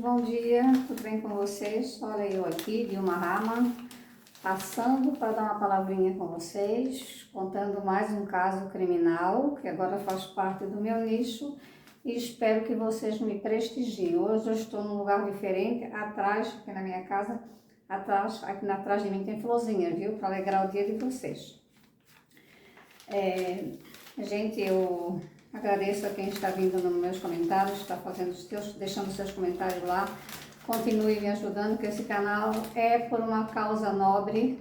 bom dia, tudo bem com vocês? Olha eu aqui, Dilma Rama, passando para dar uma palavrinha com vocês, contando mais um caso criminal, que agora faz parte do meu nicho, e espero que vocês me prestigiem. Hoje eu estou num lugar diferente, atrás, aqui na minha casa, aqui atrás de mim tem florzinha, viu? Para alegrar o dia de vocês. Gente, eu agradeço a quem está vindo nos meus comentários, está deixando seus comentários lá. Continue me ajudando, que esse canal é por uma causa nobre.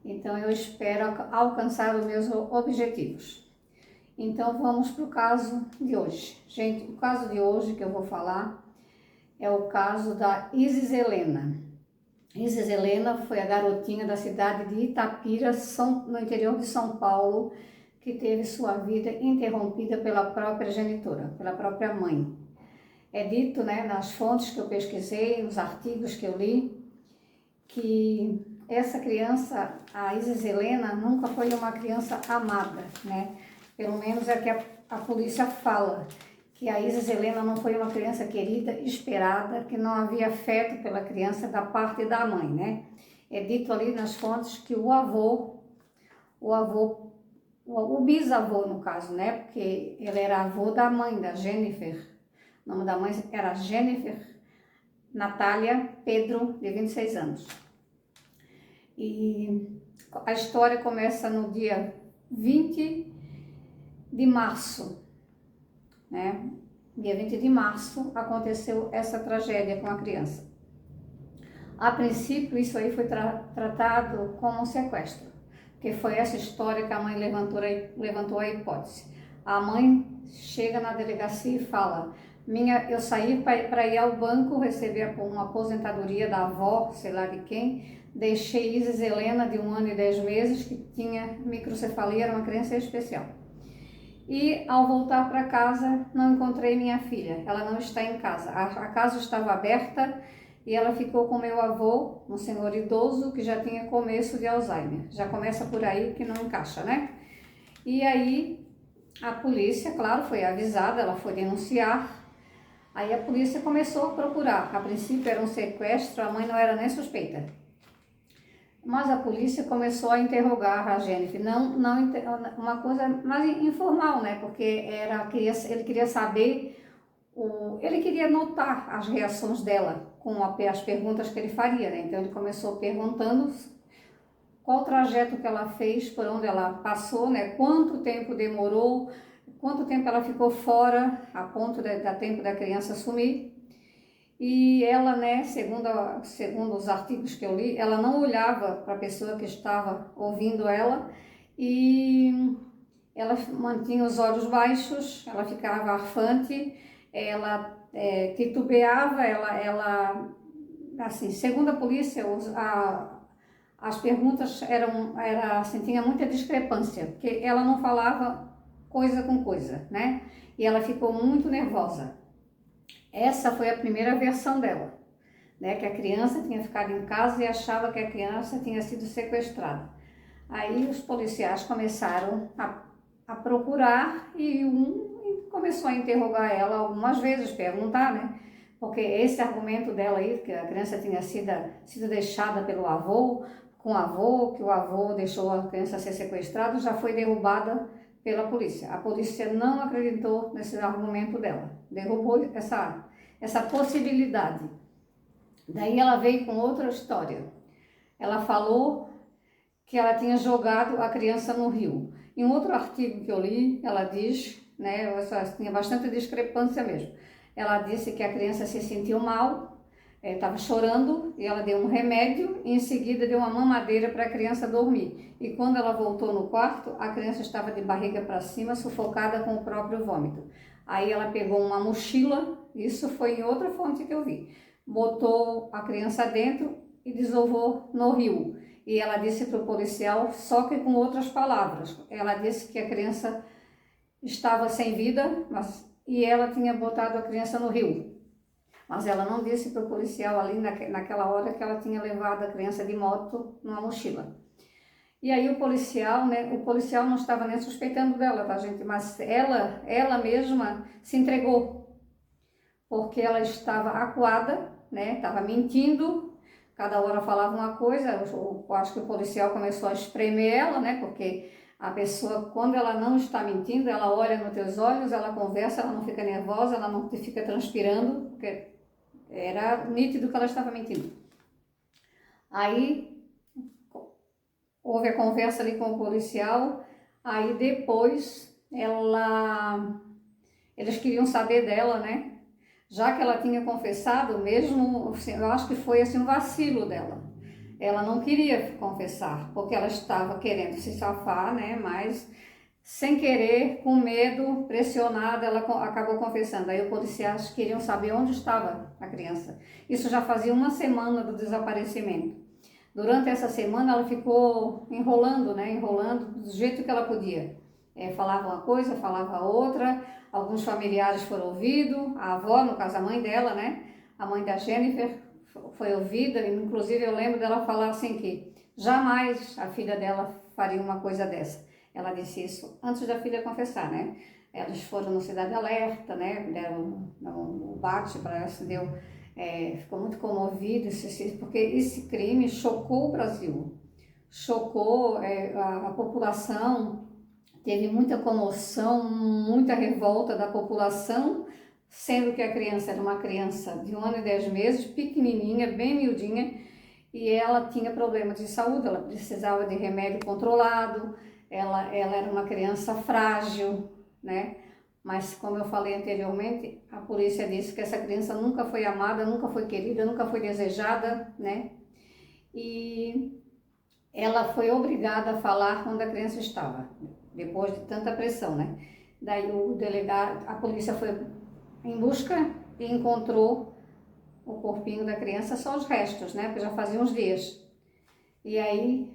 Então eu espero alcançar os meus objetivos. Então vamos para o caso de hoje. Gente, o caso de hoje que eu vou falar é o caso da Isis Helena. Isis Helena foi a garotinha da cidade de Itapira, no interior de São Paulo, que teve sua vida interrompida pela própria genitora, pela própria mãe. É dito, né, nas fontes que eu pesquisei, nos artigos que eu li, que essa criança, a Isis Helena, nunca foi uma criança amada, né? Pelo menos é o que a polícia fala, que a Isis Helena não foi uma criança querida, esperada, que não havia afeto pela criança da parte da mãe, né? É dito ali nas fontes que o bisavô, no caso, né? Porque ele era avô da mãe, da Jennifer. O nome da mãe era Jennifer Natália Pedro, de 26 anos. E a história começa no dia 20 de março, né? Dia 20 de março aconteceu essa tragédia com a criança. A princípio, isso aí foi tratado como um sequestro, que foi essa história que a mãe levantou a hipótese. A mãe chega na delegacia e fala: eu saí para ir ao banco receber uma aposentadoria da avó, sei lá de quem, deixei Isis Helena, de 1 ano e 10 meses, que tinha microcefalia, era uma criança especial. E ao voltar para casa, não encontrei minha filha, ela não está em casa. A casa estava aberta e ela ficou com meu avô, um senhor idoso que já tinha começo de Alzheimer. Já começa por aí que não encaixa, né? E aí a polícia, claro, foi avisada, ela foi denunciar. Aí a polícia começou a procurar. A princípio era um sequestro, a mãe não era nem suspeita. Mas a polícia começou a interrogar a Jennifer, uma coisa mais informal, né? Porque ele queria saber, ele queria notar as reações dela com as perguntas que ele faria, né? Então ele começou perguntando qual o trajeto que ela fez, por onde ela passou, né? Quanto tempo demorou, quanto tempo ela ficou fora, a ponto da tempo da criança sumir. E ela, né, segundo os artigos que eu li, ela não olhava para a pessoa que estava ouvindo ela e ela mantinha os olhos baixos, ela ficava arfante, ela titubeava, assim, segundo a polícia, as perguntas assim, tinha muita discrepância, porque ela não falava coisa com coisa, né? E ela ficou muito nervosa. Essa foi a primeira versão dela, né? Que a criança tinha ficado em casa e achava que a criança tinha sido sequestrada. Aí os policiais começaram a procurar e começou a interrogar ela algumas vezes, perguntar, né? Porque esse argumento dela aí, que a criança tinha sido deixada pelo avô, que o avô deixou a criança ser sequestrada, já foi derrubada pela polícia. A polícia não acreditou nesse argumento dela, derrubou essa possibilidade. Daí ela veio com outra história. Ela falou que ela tinha jogado a criança no rio. Em outro artigo que eu li, ela diz, né, tinha bastante discrepância mesmo. Ela disse que a criança se sentiu mal, estava chorando, e ela deu um remédio e em seguida deu uma mamadeira para a criança dormir. E quando ela voltou no quarto, a criança estava de barriga para cima, sufocada com o próprio vômito. Aí ela pegou uma mochila, isso foi em outra fonte que eu vi, botou a criança dentro e desovou no rio. E ela disse para o policial, só que com outras palavras. Ela disse que a criança estava sem vida, e ela tinha botado a criança no rio. Mas ela não disse para o policial ali naquela hora que ela tinha levado a criança de moto numa mochila. E aí o policial não estava nem suspeitando dela, tá, gente? Mas ela mesma se entregou. porque ela estava acuada, né? Estava mentindo, cada hora falava uma coisa. Eu acho que o policial começou a espremer ela, né? Porque a pessoa, quando ela não está mentindo, ela olha nos teus olhos, ela conversa, ela não fica nervosa, ela não fica transpirando, porque era nítido que ela estava mentindo. Aí houve a conversa ali com o policial, aí depois eles queriam saber dela, né? Já que ela tinha confessado, mesmo, assim, eu acho que foi assim um vacilo dela. Ela não queria confessar, porque ela estava querendo se safar, né? Mas sem querer, com medo, pressionada, ela acabou confessando. Aí os policiais queriam saber onde estava a criança. Isso já fazia uma semana do desaparecimento. Durante essa semana ela ficou enrolando, né? Enrolando do jeito que ela podia. Falava uma coisa, falava outra. Alguns familiares foram ouvidos. A avó, no caso a mãe dela, né? A mãe da Jennifer foi ouvida. Inclusive eu lembro dela falar assim que jamais a filha dela faria uma coisa dessa. Ela disse isso antes da filha confessar, né? Eles foram no Cidade Alerta, né? Deram o bate para ela, se deu... ficou muito comovido, porque esse crime chocou o Brasil, chocou a população, teve muita comoção, muita revolta da população, sendo que a criança era uma criança de 1 ano e 10 meses, pequenininha, bem miudinha, e ela tinha problemas de saúde, ela precisava de remédio controlado, ela era uma criança frágil, né? Mas, como eu falei anteriormente, a polícia disse que essa criança nunca foi amada, nunca foi querida, nunca foi desejada, né? E ela foi obrigada a falar onde a criança estava, depois de tanta pressão, né? Daí o delegado, a polícia foi em busca e encontrou o corpinho da criança, só os restos, né? Porque já fazia uns dias. E aí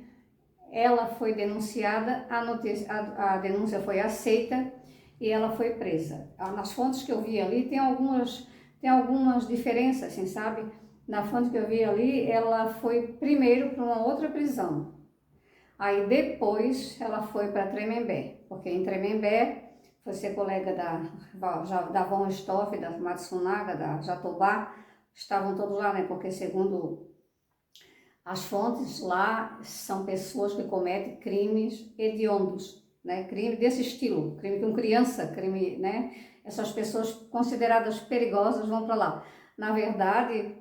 ela foi denunciada, a denúncia foi aceita, e ela foi presa. Nas fontes que eu vi ali, tem algumas diferenças, assim, sabe? Na fonte que eu vi ali, ela foi primeiro para uma outra prisão. Aí depois ela foi para Tremembé, porque em Tremembé foi ser colega da Von Stoff, da Matsunaga, da Jatobá, estavam todos lá, né? Porque segundo as fontes lá são pessoas que cometem crimes hediondos, né? Crime desse estilo, crime com criança, crime, né? Essas pessoas consideradas perigosas vão para lá. Na verdade,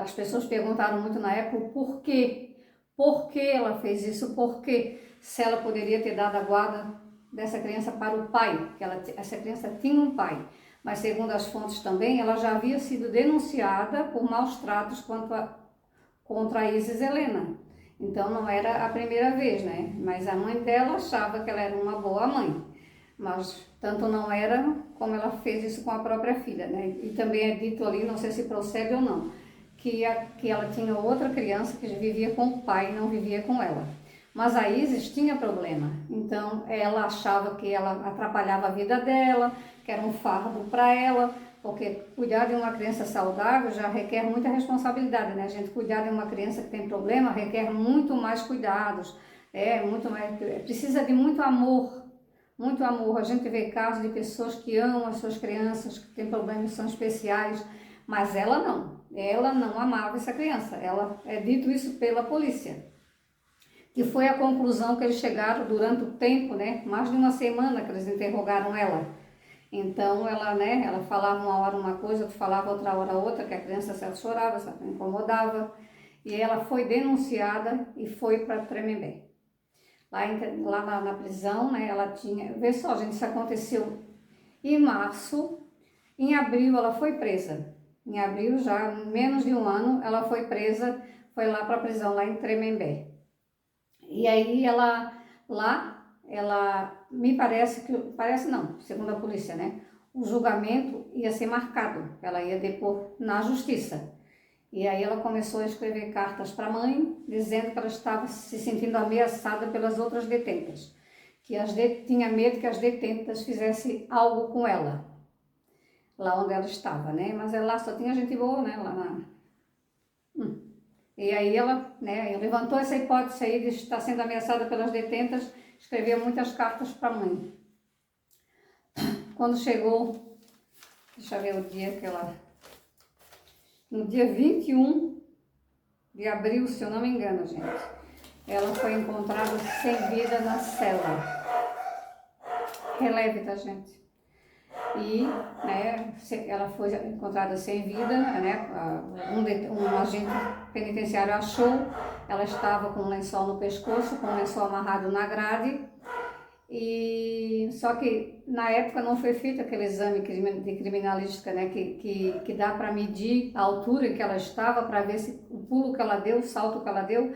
as pessoas perguntaram muito na época o porquê. Por que ela fez isso? Por que se ela poderia ter dado a guarda dessa criança para o pai? Que essa criança tinha um pai. Mas segundo as fontes também, ela já havia sido denunciada por maus tratos contra a Isis Helena. Então não era a primeira vez, né? Mas a mãe dela achava que ela era uma boa mãe. Mas tanto não era como ela fez isso com a própria filha, né? E também é dito ali, não sei se procede ou não, que ela tinha outra criança que vivia com o pai e não vivia com ela. Mas a Isis tinha problema, então ela achava que ela atrapalhava a vida dela, que era um fardo para ela, porque cuidar de uma criança saudável já requer muita responsabilidade, né? A gente cuidar de uma criança que tem problema requer muito mais cuidados, muito mais, precisa de muito amor. Muito amor. A gente vê casos de pessoas que amam as suas crianças, que têm problemas, são especiais, mas ela não. Ela não amava essa criança. Ela é dito isso pela polícia, que foi a conclusão que eles chegaram durante o tempo, né? Mais de uma semana que eles interrogaram ela. Então ela, né? Ela falava uma hora uma coisa, falava outra hora outra, que a criança se chorava, se incomodava. E ela foi denunciada e foi para Tremembé. Lá na prisão, né, ela tinha... Vê só, gente, isso aconteceu em março. Em abril ela foi presa. Em abril, já menos de um ano, ela foi presa, foi lá para a prisão, lá em Tremembé. E aí ela me parece parece não, segundo a polícia, né, o julgamento ia ser marcado, ela ia depor na justiça. E aí ela começou a escrever cartas para a mãe, dizendo que ela estava se sentindo ameaçada pelas outras detentas, que tinha medo que as detentas fizessem algo com ela, lá onde ela estava, né? Mas lá só tinha gente boa, né? E aí ela, né, levantou essa hipótese aí de estar sendo ameaçada pelas detentas, escreveu muitas cartas para a mãe. Quando chegou deixa eu ver o dia que ela... No dia 21 de abril, se eu não me engano, gente, ela foi encontrada sem vida na cela. Releve, tá, gente? E, né, ela foi encontrada sem vida, né, um agente penitenciário achou, ela estava com um lençol no pescoço, com um lençol amarrado na grade, e só que na época não foi feito aquele exame de criminalística, né, que dá para medir a altura em que ela estava, para ver se o pulo que ela deu, o salto que ela deu,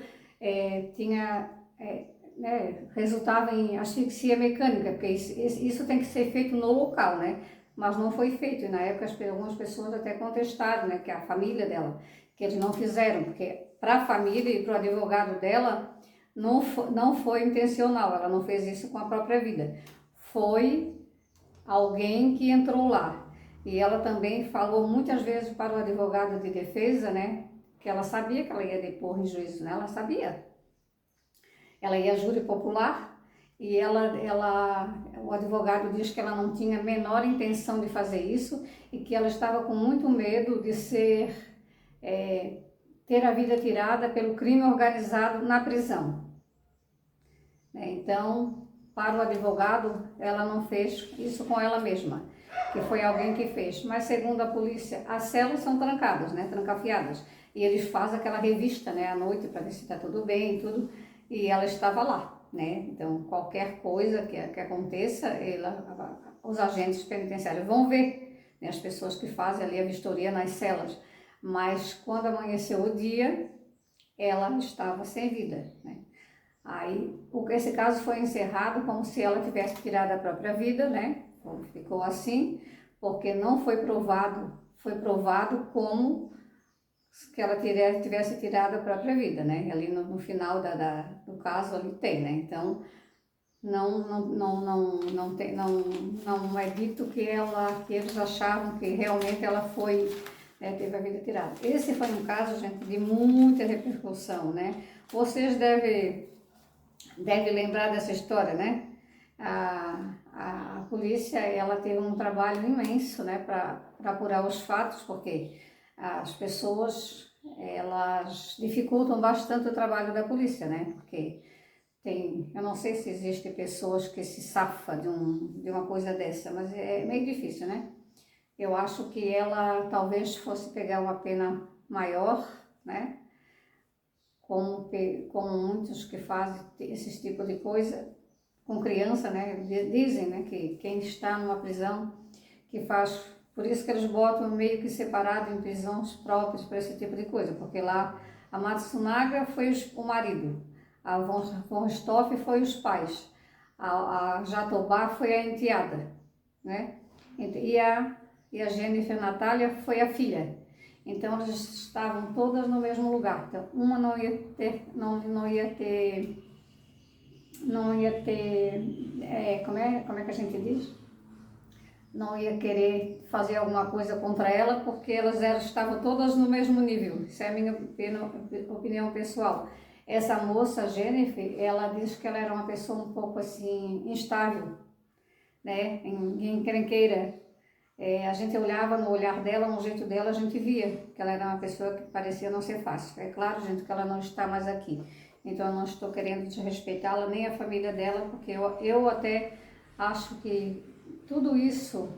né, resultava em asfixia mecânica, porque isso tem que ser feito no local, né? Mas não foi feito, e na época algumas pessoas até contestaram, né, que a família dela, que eles não fizeram, porque para a família e para o advogado dela não foi intencional, ela não fez isso com a própria vida, foi alguém que entrou lá. E ela também falou muitas vezes para o advogado de defesa, né, que ela sabia que ela ia depor em juízo, né, ela sabia. Ela ia a júri popular e o advogado diz que ela não tinha a menor intenção de fazer isso e que ela estava com muito medo de ter a vida tirada pelo crime organizado na prisão. Então, para o advogado, ela não fez isso com ela mesma, que foi alguém que fez. Mas segundo a polícia, as celas são trancadas, né, trancafiadas. E eles fazem aquela revista, né, à noite para ver se está tudo bem e tudo. E ela estava lá, né? Então, qualquer coisa que aconteça, os agentes penitenciários vão ver, né, as pessoas que fazem ali a vistoria nas celas. Mas quando amanheceu o dia, ela estava sem vida, né? Aí, esse caso foi encerrado como se ela tivesse tirado a própria vida, né? Ficou assim, porque não foi provado como que ela tivesse tirado a própria vida, né? Ali no final do caso ali tem, né? Então não é dito que eles achavam que realmente ela foi, né, teve a vida tirada. Esse foi um caso, gente, de muita repercussão, né? Vocês devem lembrar dessa história, né? A polícia, ela teve um trabalho imenso, né, para apurar os fatos, porque as pessoas, elas dificultam bastante o trabalho da polícia, né? Porque eu não sei se existem pessoas que se safam de uma coisa dessa, mas é meio difícil, né? Eu acho que ela talvez fosse pegar uma pena maior, né? Como muitos que fazem esse tipo de coisa com criança, né? Dizem, né, que quem está numa prisão que faz, por isso que eles botam meio que separado em prisões próprias para esse tipo de coisa, porque lá a Matsunaga foi o marido, a von Richthofen foi os pais, a Jatobá foi a enteada, né? E a Jennifer Natália foi a filha. Então elas estavam todas no mesmo lugar. Então uma não ia ter, como é que a gente diz? Não ia querer fazer alguma coisa contra ela, porque elas estavam todas no mesmo nível. Isso é a minha opinião pessoal. Essa moça, Jennifer, ela diz que ela era uma pessoa um pouco assim, instável, né? Em encrenqueira. A gente olhava no olhar dela, no jeito dela, a gente via que ela era uma pessoa que parecia não ser fácil. É claro, gente, que ela não está mais aqui. Então, eu não estou querendo desrespeitá-la, nem a família dela, porque eu até acho que tudo isso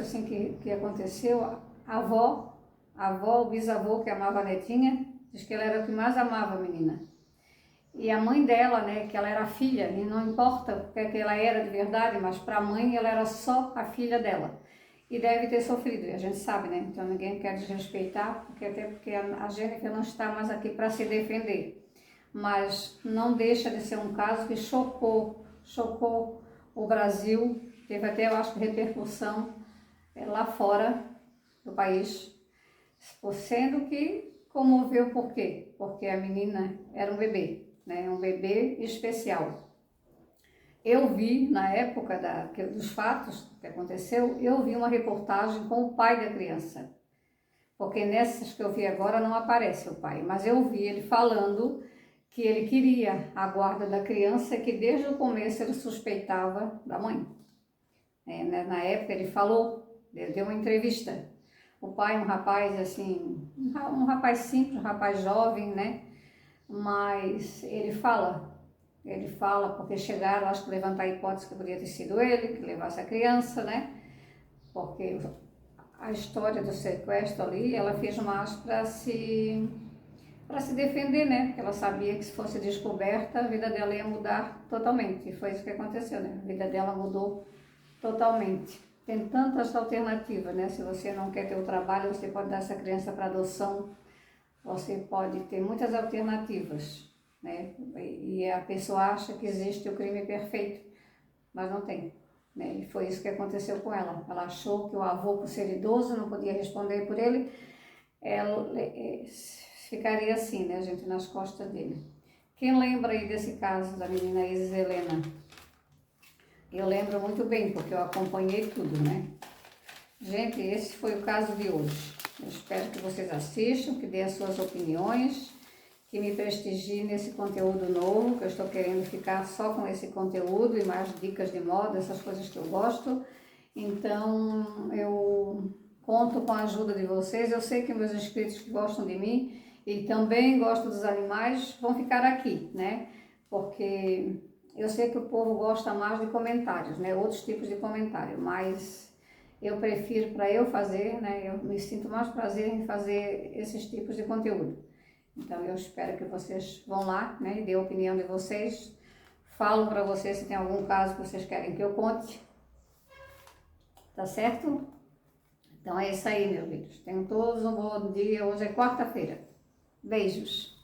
assim que aconteceu, a avó, o bisavô que amava a netinha, diz que ela era o que mais amava a menina. E a mãe dela, né, que ela era a filha, e não importa o que ela era de verdade, mas para a mãe ela era só a filha dela. E deve ter sofrido, e a gente sabe, né? Então ninguém quer desrespeitar, até porque a Jennifer não está mais aqui para se defender. Mas não deixa de ser um caso que chocou o Brasil, teve até, eu acho, repercussão lá fora do país, sendo que comoveu por quê? Porque a menina era um bebê, né? Um bebê especial. Eu vi, na época dos fatos que aconteceu, eu vi uma reportagem com o pai da criança, porque nessas que eu vi agora não aparece o pai, mas eu vi ele falando que ele queria a guarda da criança, que desde o começo ele suspeitava da mãe. Na época ele falou, deu uma entrevista. O pai, um rapaz assim, um rapaz simples, um rapaz jovem, né? Mas ele fala porque chegaram, acho que levantar a hipótese que poderia ter sido ele, que levasse a criança, né? Porque a história do sequestro ali, ela fez mais para se defender, né? Porque ela sabia que se fosse descoberta, a vida dela ia mudar totalmente. E foi isso que aconteceu, né? A vida dela mudou totalmente. Tem tantas alternativas, né? Se você não quer ter o trabalho, você pode dar essa criança para adoção. Você pode ter muitas alternativas, né? E a pessoa acha que existe o crime perfeito, mas não tem, né? E foi isso que aconteceu com ela. Ela achou que o avô, por ser idoso, não podia responder por ele. Ela ficaria assim, né, gente, nas costas dele. Quem lembra aí desse caso da menina Isis Helena? Eu lembro muito bem, porque eu acompanhei tudo, né? Gente, esse foi o caso de hoje. Eu espero que vocês assistam, que deem as suas opiniões, que me prestigiem nesse conteúdo novo, que eu estou querendo ficar só com esse conteúdo e mais dicas de moda, essas coisas que eu gosto. Então, eu conto com a ajuda de vocês. Eu sei que meus inscritos que gostam de mim e também gostam dos animais vão ficar aqui, né? Porque eu sei que o povo gosta mais de comentários, né? Outros tipos de comentário, mas eu prefiro para eu fazer, né? Eu me sinto mais prazer em fazer esses tipos de conteúdo. Então eu espero que vocês vão lá, né? E dê a opinião de vocês. Falo para vocês se tem algum caso que vocês querem que eu conte. Tá certo? Então é isso aí, meus filhos. Tenham todos um bom dia. Hoje é quarta-feira. Beijos.